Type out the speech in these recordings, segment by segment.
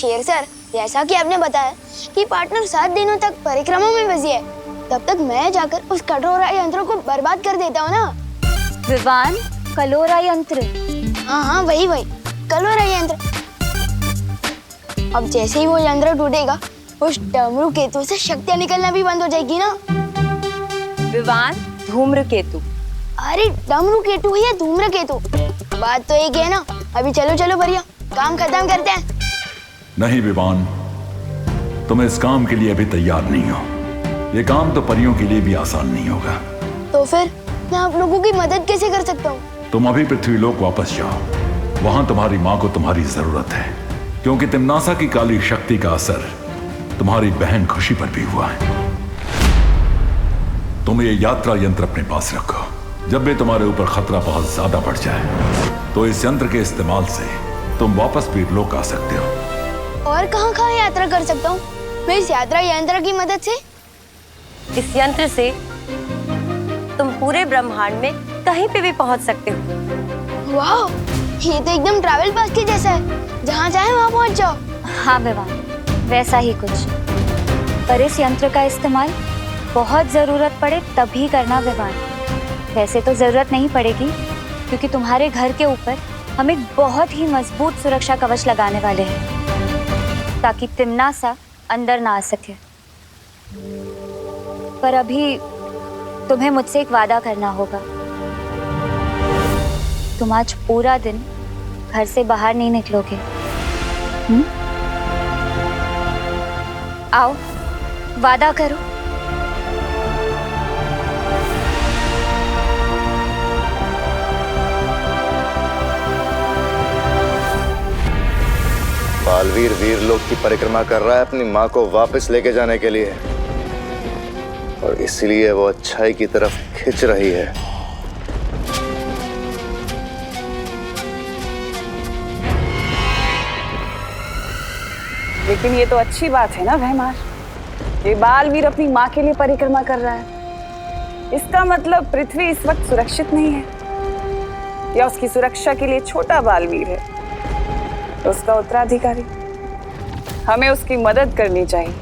शेर सर, जैसा कि आपने बताया कि पार्टनर 7 दिनों तक परिक्रमा में बिजी है, तब तक मैं जाकर उस कटोरा यंत्र को बर्बाद कर देता हूँ ना। विवान, कलोरा यंत्र? हाँ, वही कलोरा यंत्र। अब जैसे ही वो यंत्र टूटेगा, उस डमरू केतु से शक्तियाँ निकलना भी बंद हो जाएगी ना। विवान, धूम्रकेतु। अरे डमरू केतु या धूम्रकेतु, बात तो एक है ना। अभी चलो भैया, काम खत्म करते हैं। नहीं विवान, तुम इस काम के लिए अभी तैयार नहीं हो। ये काम तो परियों के लिए भी आसान नहीं होगा। तो फिर मैं आप लोगों की मदद कैसे कर सकता हूँ? तुम अभी पृथ्वीलोक वापस जाओ। वहां तुम्हारी माँ को तुम्हारी जरूरत है, क्योंकि तिम्नासा की काली शक्ति का असर तुम्हारी बहन खुशी पर भी हुआ है। तुम ये यात्रा यंत्र अपने पास रखो। जब भी तुम्हारे ऊपर खतरा बहुत ज्यादा बढ़ जाए, तो इस यंत्र के इस्तेमाल से तुम वापस वीरलोक आ सकते हो। और कहाँ यात्रा कर सकता हूँ मैं इस यात्रा यंत्र की मदद से? इस यंत्र से तुम पूरे ब्रह्मांड में कहीं पे भी पहुंच सकते हो। वाह, ये तो एकदम ट्रैवल पास के जैसा है, जहाँ चाहे वहाँ पहुँच जाओ। हाँ विवान, वैसा ही कुछ। पर इस यंत्र का इस्तेमाल बहुत जरूरत पड़े तभी करना विवान। वैसे तो जरूरत नहीं पड़ेगी, क्योंकि तुम्हारे घर के ऊपर हम एक बहुत ही मजबूत सुरक्षा कवच लगाने वाले हैं, ताकि तिम्नासा अंदर ना आ सके। पर अभी तुम्हें मुझसे एक वादा करना होगा। तुम आज पूरा दिन घर से बाहर नहीं निकलोगे। आओ, वादा करो। बालवीर वीरलोक की परिक्रमा कर रहा है अपनी माँ को वापस लेके जाने के लिए, और इसलिए वो अच्छाई की तरफ खिंच रही है। लेकिन ये तो अच्छी बात है ना भैमार, ये बालवीर अपनी माँ के लिए परिक्रमा कर रहा है। इसका मतलब पृथ्वी इस वक्त सुरक्षित नहीं है, या उसकी सुरक्षा के लिए छोटा बालवीर है उसका उत्तराधिकारी। हमें उसकी मदद करनी चाहिए।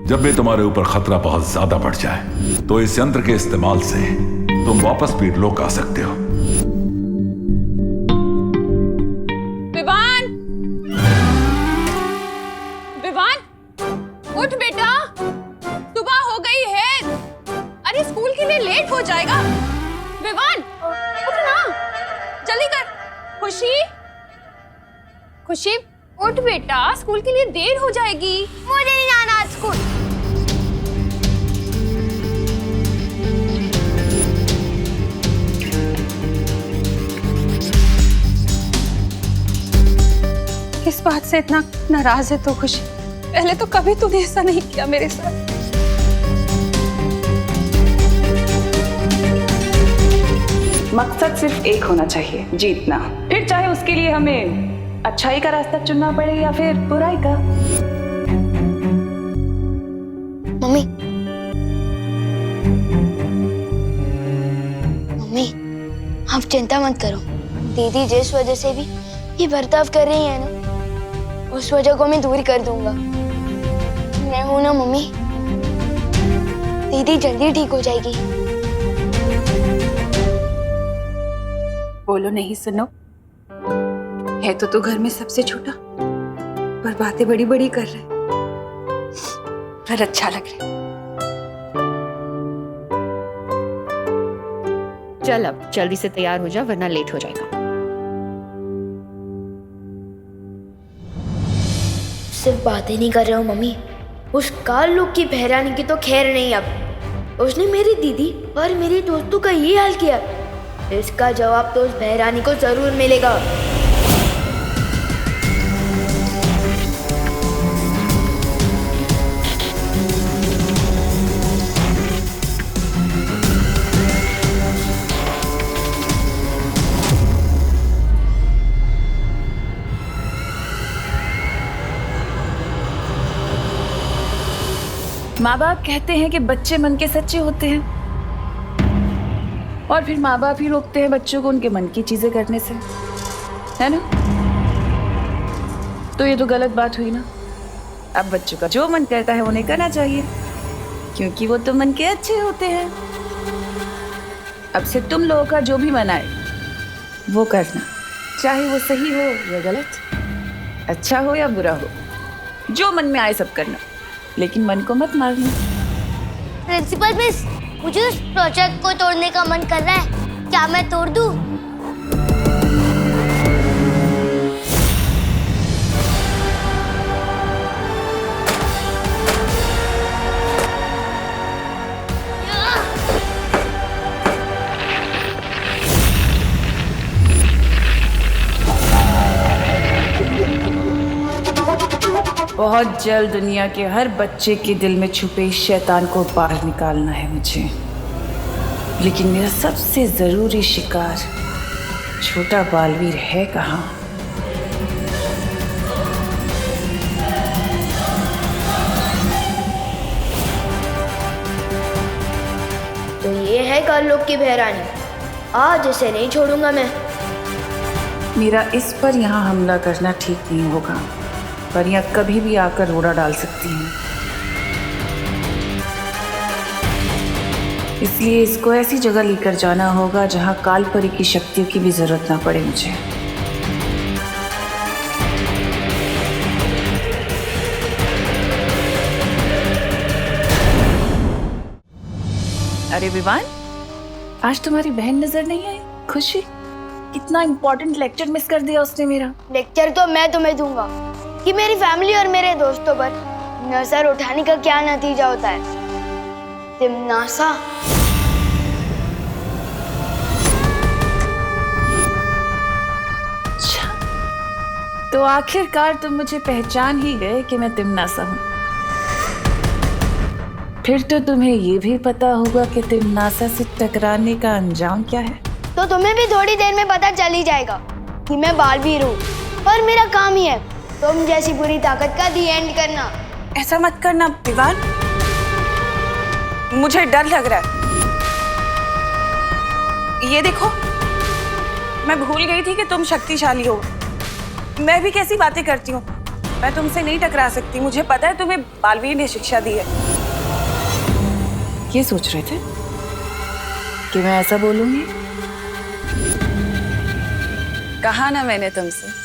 जब भी तुम्हारे ऊपर खतरा बहुत ज्यादा बढ़ जाए, तो इस यंत्र के इस्तेमाल से तुम वापस वीरलोक आ सकते हो। उठ बेटा, सुबह हो गई है। अरे स्कूल के लिए लेट हो जाएगा। विवान, उठ ना, जल्दी कर। खुशी, उठ बेटा, स्कूल के लिए देर हो जाएगी। मुझे नहीं जाना स्कूल। किस बात से इतना नाराज है तो खुशी? पहले तो कभी तूने ऐसा नहीं किया मेरे साथ। मकसद सिर्फ एक होना चाहिए, जीतना। फिर चाहे उसके लिए हमें अच्छाई का रास्ता चुनना पड़े या फिर बुराई का। मम्मी, आप चिंता मत करो। दीदी जिस वजह से भी ये बर्ताव कर रही है ना, उस वजह को मैं दूर कर दूंगा। मैं हूं ना मम्मी, दीदी जल्दी ठीक हो जाएगी। बोलो नहीं सुनो, है तो तू घर में सबसे छोटा, पर बातें बड़ी बड़ी कर रहे, पर अच्छा लग रहा है। चल अब जल्दी से तैयार हो जा, वरना लेट हो जाएगा। सिर्फ बातें नहीं कर रहे हो मम्मी, उस काल लोग की बहरानी की तो खैर नहीं। अब उसने मेरी दीदी और मेरे दोस्तों का ये हाल किया, इसका जवाब तो उस बहरानी को जरूर मिलेगा। माँ बाप कहते हैं कि बच्चे मन के सच्चे होते हैं, और फिर माँ बाप ही रोकते हैं बच्चों को उनके मन की चीजें करने से, है ना? तो ये तो गलत बात हुई ना। अब बच्चों का जो मन करता है उन्हें करना चाहिए, क्योंकि वो तो मन के अच्छे होते हैं। अब से तुम लोगों का जो भी मन आए वो करना, चाहे वो सही हो या गलत, अच्छा हो या बुरा हो, जो मन में आए सब करना, लेकिन मन को मत मारना। प्रिंसिपल मिस, मुझे उस प्रोजेक्ट को तोड़ने का मन कर रहा है, क्या मैं तोड़ दूं? बहुत जल्द दुनिया के हर बच्चे के दिल में छुपे इस शैतान को बाहर निकालना है मुझे, लेकिन मेरा सबसे जरूरी शिकार छोटा बालवीर है कहाँ? तो ये है काललोक की बहरानी, आज इसे नहीं छोड़ूंगा मैं। मेरा इस पर यहाँ हमला करना ठीक नहीं होगा, पर यहाँ कभी भी आकर रोड़ा डाल सकती हैं, इसलिए इसको ऐसी जगह लेकर जाना होगा जहाँ कालपरी की शक्तियों की भी जरूरत ना पड़े मुझे। अरे विवान, आज तुम्हारी बहन नजर नहीं आई? खुशी, कितना इम्पोर्टेंट लेक्चर मिस कर दिया उसने मेरा। लेक्चर तो मैं तुम्हें दूंगा कि मेरी फैमिली और मेरे दोस्तों पर नजर उठाने का क्या नतीजा होता है। तिमनासा, अच्छा, तो आखिरकार तुम मुझे पहचान ही गए कि मैं तिमनासा हूँ। फिर तो तुम्हें ये भी पता होगा कि तिमनासा से टकराने का अंजाम क्या है। तो तुम्हें भी थोड़ी देर में पता चल ही जाएगा कि मैं बालवीर हूँ, और मेरा काम ही है तुम जैसी बुरी ताकत का दी एंड करना। ऐसा मत करना विवान, मुझे डर लग रहा है। ये देखो, मैं भूल गई थी कि तुम शक्तिशाली हो। मैं भी कैसी बातें करती हूँ, मैं तुमसे नहीं टकरा सकती। मुझे पता है तुम्हें बालवीर ने शिक्षा दी है। ये सोच रहे थे कि मैं ऐसा बोलूंगी? कहा ना मैंने तुमसे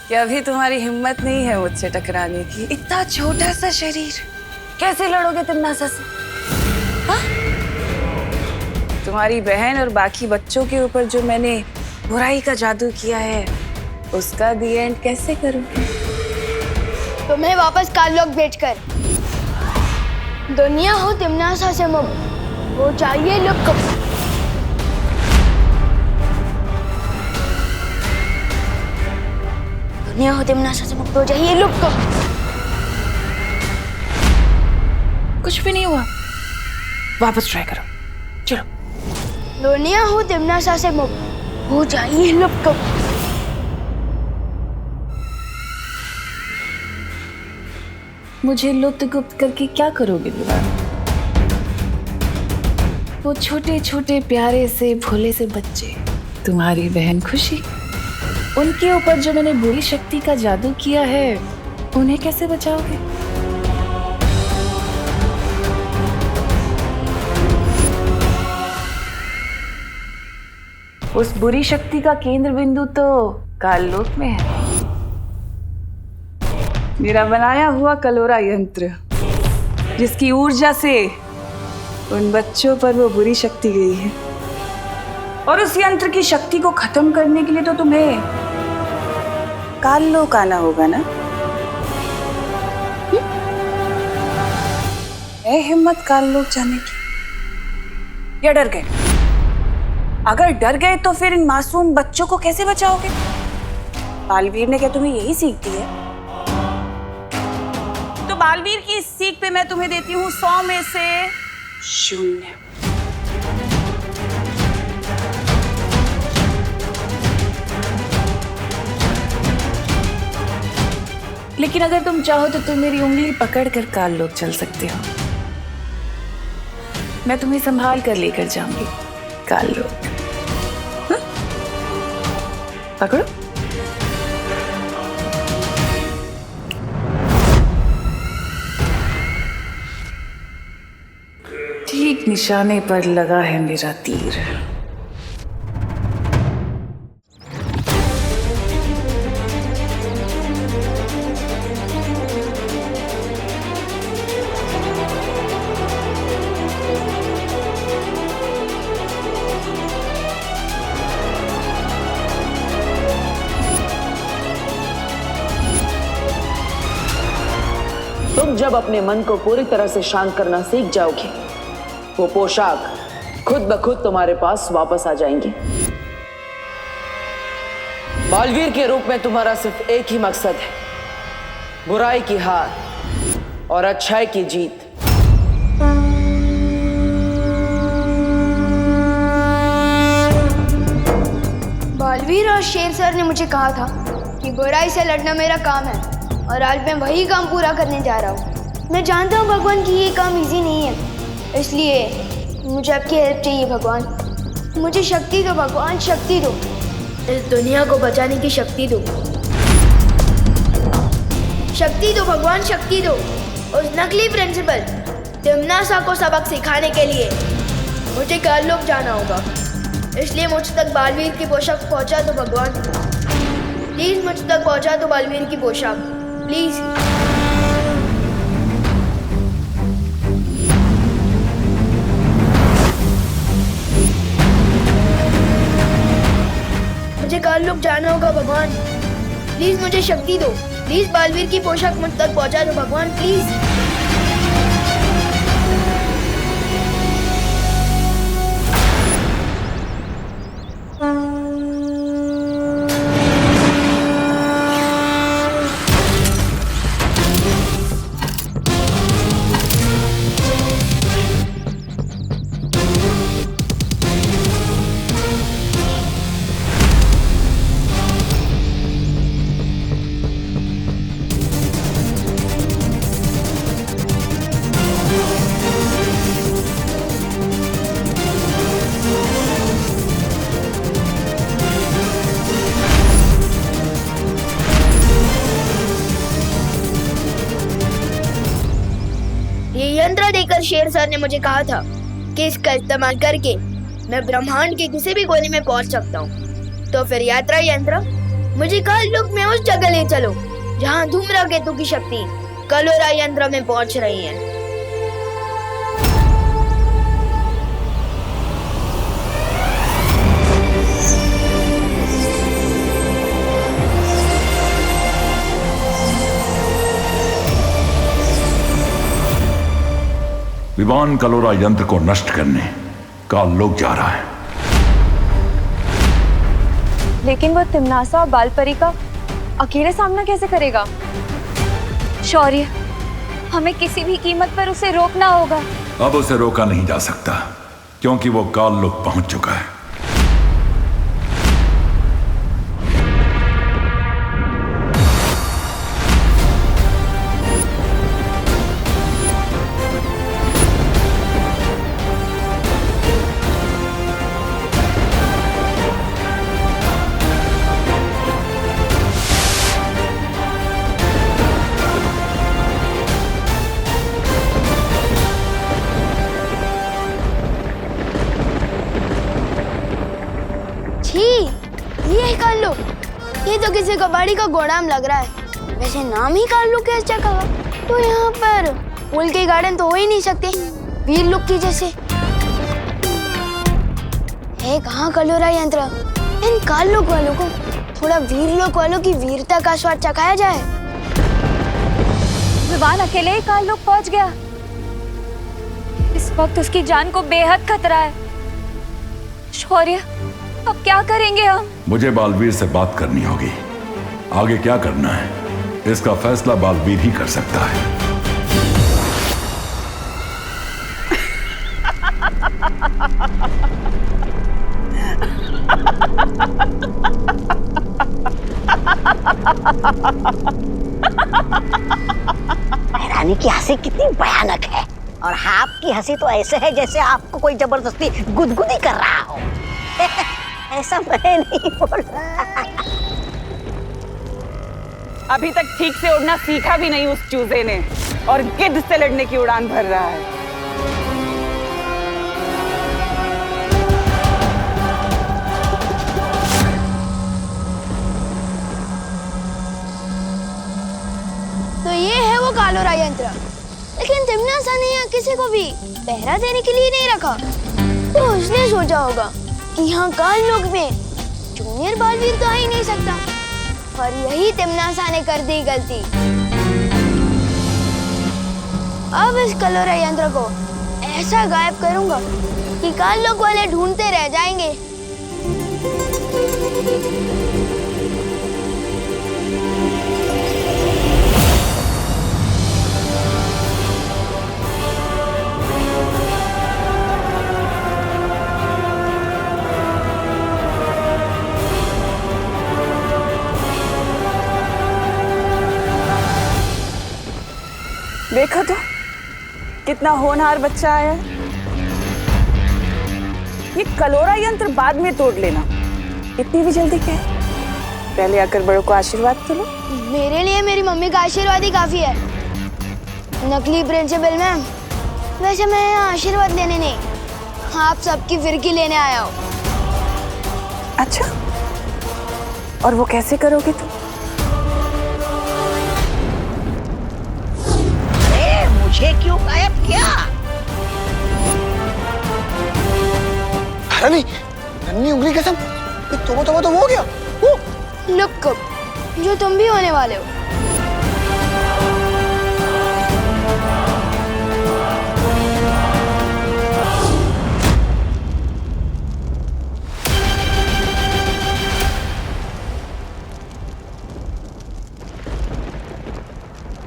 कि अभी तुम्हारी हिम्मत नहीं है मुझसे टकराने की। इतना छोटा सा शरीर, कैसे लड़ोगे तिमनासा से? हाँ? तुम्हारी बहन और बाकी बच्चों के ऊपर जो मैंने बुराई का जादू किया है, उसका दी एंड कैसे करूंगी? तुम्हें वापस काललोक भेजकर दुनिया हो तिमनासा से मुक्त हो चाहिए लुक। दुनिया हो तिमनासा से मुक्त हो जाइए लुक। कुछ भी नहीं हुआ, वापस ट्राई करो, चलो। दुनिया हो तिमनासा से मुक्त हो जाइए लुक। मुझे लुप्त गुप्त करके क्या करोगे विवान? वो छोटे छोटे प्यारे से भोले से बच्चे, तुम्हारी बहन खुशी, उनके ऊपर जो मैंने बुरी शक्ति का जादू किया है, उन्हें कैसे बचाओगे? उस बुरी शक्ति का केंद्र बिंदु तो काललोक में है। मेरा बनाया हुआ कलोरा यंत्र, जिसकी ऊर्जा से उन बच्चों पर वो बुरी शक्ति गई है। और उस यंत्र की शक्ति को खत्म करने के लिए तो तुम्हें काललोक आना होगा ना? है हिम्मत काललोक जाने की, या डर गए? अगर डर गए तो फिर इन मासूम बच्चों को कैसे बचाओगे? बालवीर ने क्या तुम्हें यही सीख दी है? तो बालवीर की इस सीख पे मैं तुम्हें देती हूँ 100 में से 0। लेकिन अगर तुम चाहो तो तुम मेरी उंगली पकड़ कर काल लोक चल सकते हो। मैं तुम्हें संभाल कर लेकर जाऊंगी काल लोक। हाँ? पकड़ो। ठीक निशाने पर लगा है मेरा तीर। तुम जब अपने मन को पूरी तरह से शांत करना सीख जाओगे, वो पोशाक खुद ब खुद तुम्हारे पास वापस आ जाएंगी। बालवीर के रूप में तुम्हारा सिर्फ एक ही मकसद है, बुराई की हार और अच्छाई की जीत। बालवीर और शेर सर ने मुझे कहा था कि बुराई से लड़ना मेरा काम है, और आज मैं वही काम पूरा करने जा रहा हूँ। मैं जानता हूँ भगवान कि ये काम इजी नहीं है, इसलिए मुझे आपकी हेल्प चाहिए भगवान। मुझे शक्ति दो भगवान, शक्ति दो। इस दुनिया को बचाने की शक्ति दो। शक्ति दो भगवान, शक्ति दो। उस नकली प्रिंसिपल तिम्नासा को सबक सिखाने के लिए मुझे काल लोक जाना होगा, इसलिए मुझ तक बालवीर की पोशाक पहुंचा दो भगवान। प्लीज मुझ तक पहुंचा दो बालवीर की पोशाक, प्लीज। मुझे काल लोक जाना होगा भगवान, प्लीज मुझे शक्ति दो। प्लीज बालवीर की पोशाक मुझ तक पहुंचा दो भगवान, प्लीज। ये यंत्र देकर शेर सर ने मुझे कहा था कि इसका इस्तेमाल करके मैं ब्रह्मांड के किसी भी कोने में पहुंच सकता हूँ। तो फिर यात्रा यंत्र मुझे काल लोक में उस जगह ले चलो जहाँ धूम्रकेतु की शक्ति कलोरा यंत्र में पहुंच रही है। विवान कलोरा यंत्र को नष्ट करने काल लोक जा रहा है। लेकिन वो तिम्नासा और बालपरी का अकेले सामना कैसे करेगा? शौर्य, हमें किसी भी कीमत पर उसे रोकना होगा। अब उसे रोका नहीं जा सकता क्योंकि वो काल लोक पहुंच चुका है। ये काल लोक, ये तो किसी कबाड़ी का गोदाम लग रहा है। वैसे नाम ही काल लोक है इस जगह का, तो यहाँ पर फूल के गार्डन तो हो ही नहीं सकते वीर लोक की जैसे। है कहाँ कलोरा यंत्र? इन काल लोक वालों को थोड़ा वीर लोक वालों की वीरता का स्वाद चखाया जाए। विवान अकेले ही काल लोक पहुंच गया। इस वक्त उसकी जान को बेहद खतरा है। शौर्य, अब क्या करेंगे हम? मुझे बालवीर से बात करनी होगी। आगे क्या करना है इसका फैसला बालवीर ही कर सकता है। रानी की हंसी कितनी भयानक है, और आपकी हंसी तो ऐसे है जैसे आपको कोई जबरदस्ती गुदगुदी कर रहा हो। ऐसा मैं नहीं बोल रहा। अभी तक ठीक से उड़ना सीखा भी नहीं उस चूजे ने, और गिद्ध से लड़ने की उड़ान भर रहा है। तो ये है वो कालोरा यंत्र, लेकिन तिमनासा ने यहाँ किसी को भी पहरा देने के लिए नहीं रखा। तो उसने सोचा होगा कि यहाँ काल लोक में जूनियर बालवीर तो आ ही नहीं सकता, और यही तिमनासा ने कर दी गलती। अब इस कलोरा यंत्र को ऐसा गायब करूंगा कि काल लोक वाले ढूंढते रह जाएंगे। देखो तो कितना होनहार बच्चा आया है। ये कलोरा यंत्र बाद में तोड़ लेना, इतनी भी जल्दी क्या है? पहले आकर बड़ों को आशीर्वाद तो लो। मेरे लिए मेरी मम्मी का आशीर्वाद ही काफी है। नकली प्रिंसिपल मैम, वैसे मैं यहाँ आशीर्वाद लेने नहीं, आप सबकी फिरकी लेने आया हूँ। अच्छा, और वो कैसे करोगे तुम? मुझे क्यों गायब किया? रानी, नन्ही उंगली कसम, तो वो हो गया। लुक, जो तुम भी होने वाले हो।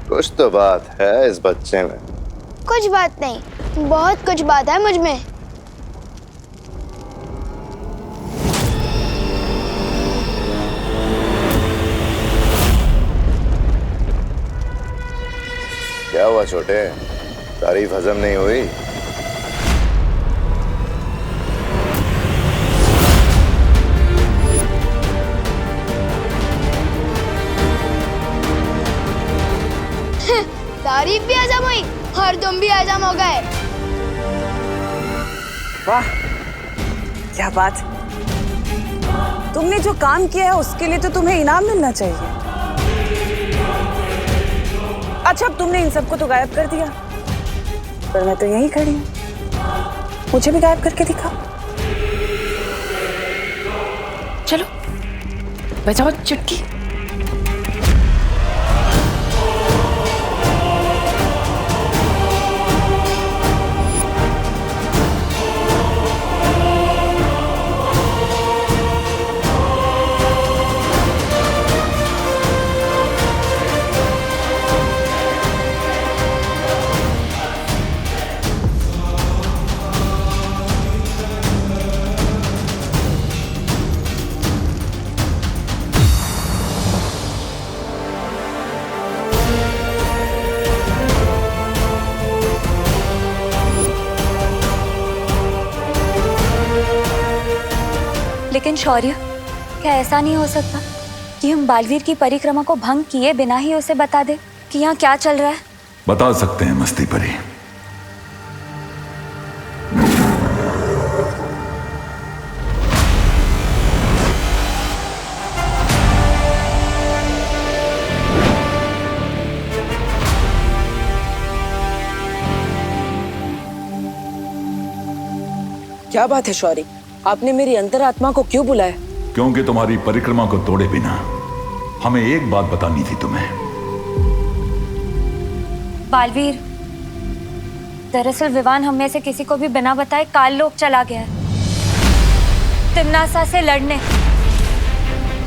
कुछ तो बात है इस बच्चे में। कुछ बात नहीं, बहुत कुछ बात है मुझ में। क्या हुआ छोटे, तारीफ हजम नहीं हुई? तारीफ भी हजम हुई और तुम भी हजम हो गए। वाह, क्या बात। तुमने जो काम किया है उसके लिए तो तुम्हें इनाम मिलना चाहिए। अच्छा, अब तुमने इन सबको तो गायब कर दिया, पर मैं तो यहीं खड़ी हूँ। मुझे भी गायब करके दिखाओ। चलो बजाओ चुटकी। लेकिन शौर्य, क्या ऐसा नहीं हो सकता कि हम बालवीर की परिक्रमा को भंग किए बिना ही उसे बता दे कि यहाँ क्या चल रहा है? बता सकते हैं मस्ती परी। क्या बात है शौर्य, आपने मेरी अंतरात्मा को क्यों बुलाया? क्योंकि तुम्हारी परिक्रमा को तोड़े बिना हमें एक बात बतानी थी तुम्हें। बालवीर, दरअसल विवान हम में से किसी को भी बिना बताए काल लोक चला गया है, तिमनासा से लड़ने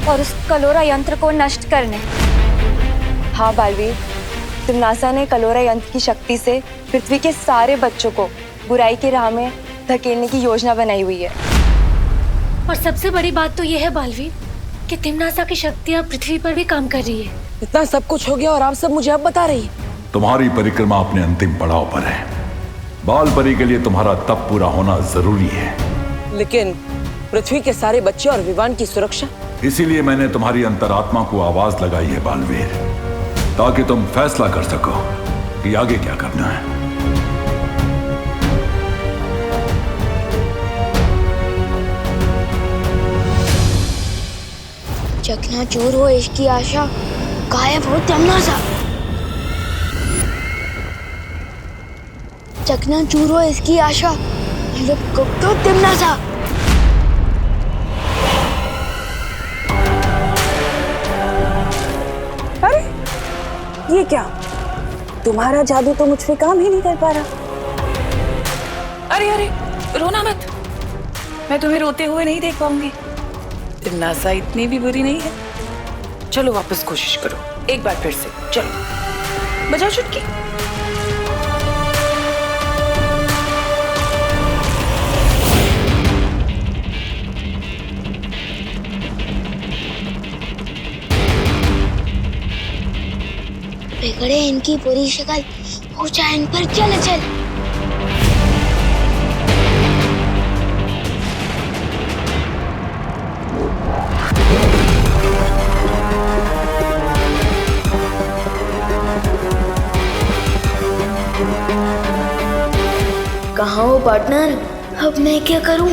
और उस कलोरा यंत्र को नष्ट करने। हाँ बालवीर, तिमनासा ने कलोरा यंत्र की शक्ति से पृथ्वी के सारे बच्चों को बुराई की राह में धकेलने की योजना बनाई हुई है। और सबसे बड़ी बात तो यह है बालवीर कि तिमनासा की शक्तियाँ पृथ्वी पर भी काम कर रही है। इतना सब कुछ हो गया और आप सब मुझे अब बता रही है? तुम्हारी परिक्रमा अपने अंतिम पड़ाव पर है। बाल परी के लिए तुम्हारा तप पूरा होना जरूरी है। लेकिन पृथ्वी के सारे बच्चे और विवान की सुरक्षा? इसीलिए मैंने तुम्हारी अंतरात्मा को आवाज लगाई है बालवीर, ताकि तुम फैसला कर सको कि आगे क्या करना है। चकनाचूर हो इसकी आशा, गायब हो तिमनासा। चकनाचूर हो इसकी आशा, गुप्त हो तिमनासा। अरे ये क्या, तुम्हारा जादू तो मुझ पे काम ही नहीं कर पा रहा। अरे अरे रोना मत, मैं तुम्हें रोते हुए नहीं देख पाऊंगी। तिमनासा इतनी भी बुरी नहीं है। चलो वापस कोशिश करो, एक बार फिर से। चलो बजाओ चुटकी। बिगड़े इनकी बुरी शक्ल, ऊंचा इन पर चल चल। कहाँ हो पार्टनर? अब मैं क्या करूं?